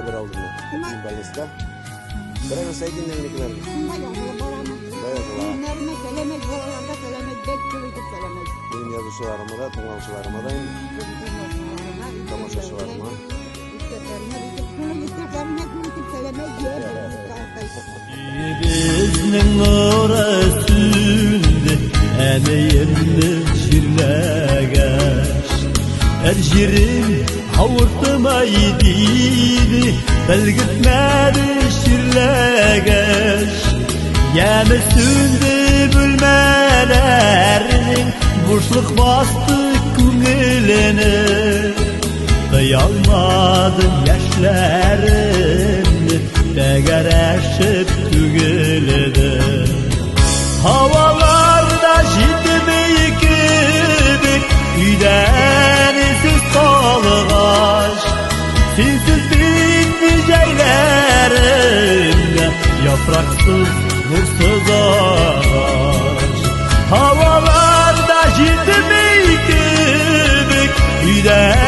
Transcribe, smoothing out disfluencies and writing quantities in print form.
bir aldım ben. Hepsinin belgesi de. Bırakın saydın neyinkilerini. Benim yazı sularıma da, tongal sularıma da, tamaşa sularıma. Bizning orasında emeğimni şirlagaş Erjirim havurtmaydı belgitmedi şirlagaş Yemisündü bülmelerinin boşluk bastı kungilini Kıyalmadım yaşlarımni Degereşip tügüledi Havalarda jitmeyi kibik Üyden siz kalgaş Sensiz bitmeyeceklerimde Yapraksız vursuz ağaç Havalarda jitmeyi kibik Üyden